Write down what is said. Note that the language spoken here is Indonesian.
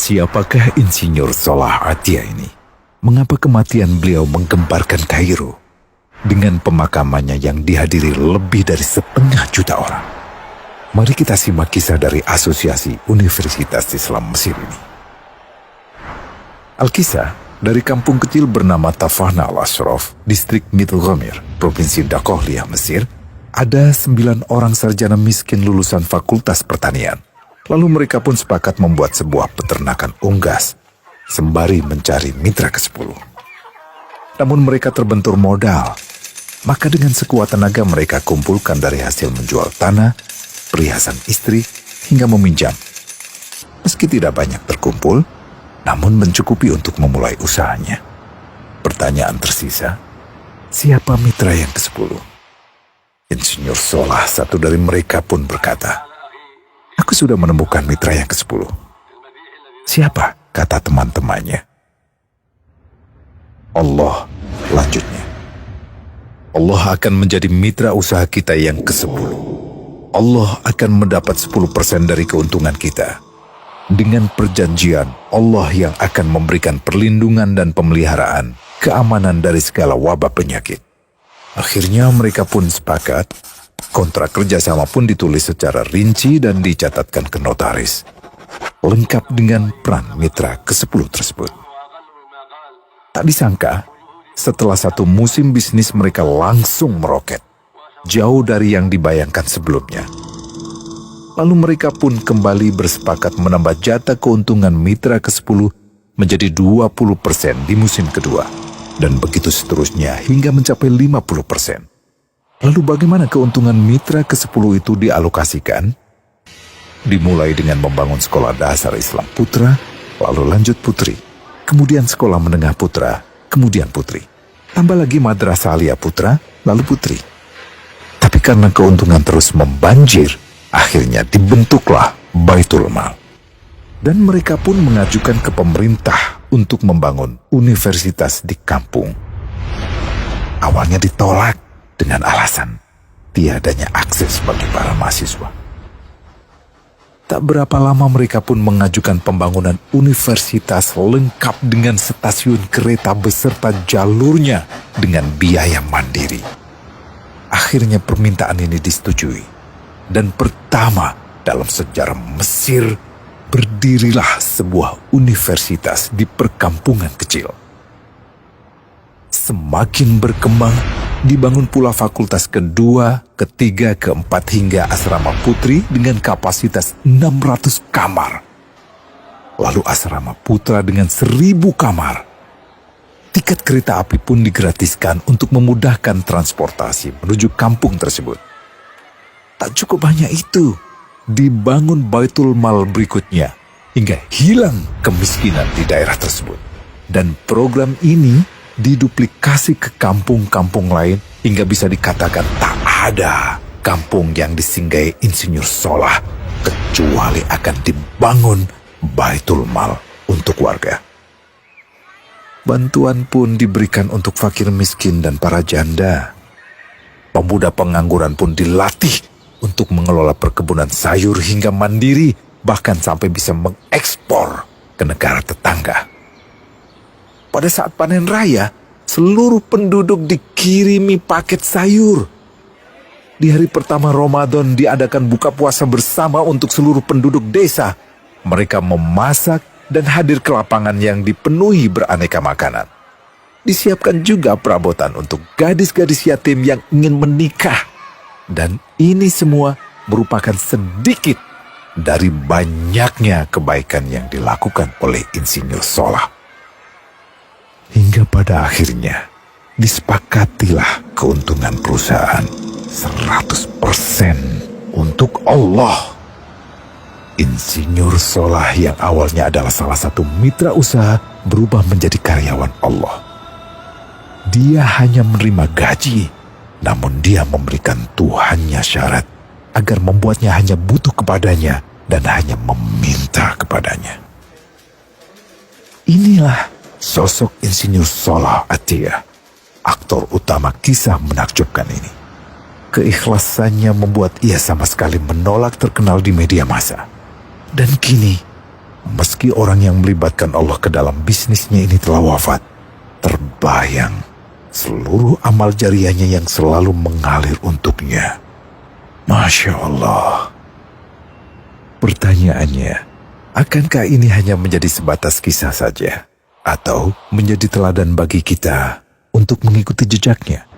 Siapakah Insinyur Salah Atia ini? Mengapa kematian beliau menggemparkan Kairo? Dengan pemakamannya yang dihadiri lebih dari 1,5 juta orang. Mari kita simak kisah dari Asosiasi Universitas Islam Mesir ini. Al-Kisah dari kampung kecil bernama Tafahna al-Ashraf, distrik Middle Ghamir, Provinsi Dakohliyah, Mesir, ada 9 orang sarjana miskin lulusan Fakultas Pertanian. Lalu mereka pun sepakat membuat sebuah peternakan unggas, sembari mencari mitra ke-10. Namun mereka terbentur modal, maka dengan sekuat tenaga mereka kumpulkan dari hasil menjual tanah, perhiasan istri, hingga meminjam. Meski tidak banyak terkumpul, namun mencukupi untuk memulai usahanya. Pertanyaan tersisa, siapa mitra yang ke-10? Insinyur Salah, satu dari mereka pun berkata, "Aku sudah menemukan mitra yang ke-10. Siapa?" kata teman-temannya. "Allah," lanjutnya. "Allah akan menjadi mitra usaha kita yang ke-10. Allah akan mendapat 10% dari keuntungan kita. Dengan perjanjian, Allah yang akan memberikan perlindungan dan pemeliharaan, keamanan dari segala wabah penyakit." Akhirnya mereka pun sepakat. Kontrak kerjasama pun ditulis secara rinci dan dicatatkan ke notaris, lengkap dengan peran mitra ke-10 tersebut. Tak disangka, setelah 1 musim bisnis mereka langsung meroket, jauh dari yang dibayangkan sebelumnya. Lalu mereka pun kembali bersepakat menambah jatah keuntungan mitra ke-10 menjadi 20% di musim kedua, dan begitu seterusnya hingga mencapai 50%. Lalu bagaimana keuntungan mitra ke-10 itu dialokasikan? Dimulai dengan membangun sekolah dasar Islam putra, lalu lanjut putri, kemudian sekolah menengah putra, kemudian putri. Tambah lagi madrasah aliyah putra, lalu putri. Tapi karena keuntungan terus membanjir, akhirnya dibentuklah Baitul Mal. Dan mereka pun mengajukan ke pemerintah untuk membangun universitas di kampung. Awalnya ditolak dengan alasan tiadanya akses bagi para mahasiswa. Tak berapa lama mereka pun mengajukan pembangunan universitas lengkap dengan stasiun kereta beserta jalurnya dengan biaya mandiri. Akhirnya permintaan ini disetujui, dan pertama dalam sejarah Mesir berdirilah sebuah universitas di perkampungan kecil. Semakin berkembang, dibangun pula fakultas kedua, ketiga, keempat hingga asrama putri dengan kapasitas 600 kamar. Lalu asrama putra dengan 1.000 kamar. Tiket kereta api pun digratiskan untuk memudahkan transportasi menuju kampung tersebut. Tak cukup hanya itu, dibangun Baitul Mal berikutnya hingga hilang kemiskinan di daerah tersebut. Dan program ini diduplikasi ke kampung-kampung lain hingga bisa dikatakan tak ada kampung yang disinggahi Insinyur Salah kecuali akan dibangun Baitul Mal untuk warga. Bantuan pun diberikan untuk fakir miskin dan para janda. Pemuda pengangguran pun dilatih untuk mengelola perkebunan sayur hingga mandiri, bahkan sampai bisa mengekspor ke negara tetangga. Pada saat panen raya, seluruh penduduk dikirimi paket sayur. Di hari pertama Ramadan diadakan buka puasa bersama untuk seluruh penduduk desa. Mereka memasak dan hadir ke lapangan yang dipenuhi beraneka makanan. Disiapkan juga perabotan untuk gadis-gadis yatim yang ingin menikah. Dan ini semua merupakan sedikit dari banyaknya kebaikan yang dilakukan oleh Insinyur Salah. Hingga pada akhirnya disepakatilah keuntungan perusahaan 100% untuk Allah. Insinyur Salah yang awalnya adalah salah satu mitra usaha berubah menjadi karyawan Allah. Dia hanya menerima gaji, namun dia memberikan Tuhannya syarat agar membuatnya hanya butuh kepadanya dan hanya meminta kepadanya. Inilah sosok Insinyur Salah Atia, aktor utama kisah menakjubkan ini. Keikhlasannya membuat ia sama sekali menolak terkenal di media massa. Dan kini, Meski orang yang melibatkan Allah ke dalam bisnisnya ini telah wafat, terbayang seluruh amal jariahnya yang selalu mengalir untuknya. Masya Allah. Pertanyaannya, akankah ini hanya menjadi sebatas kisah saja? Atau menjadi teladan bagi kita untuk mengikuti jejaknya?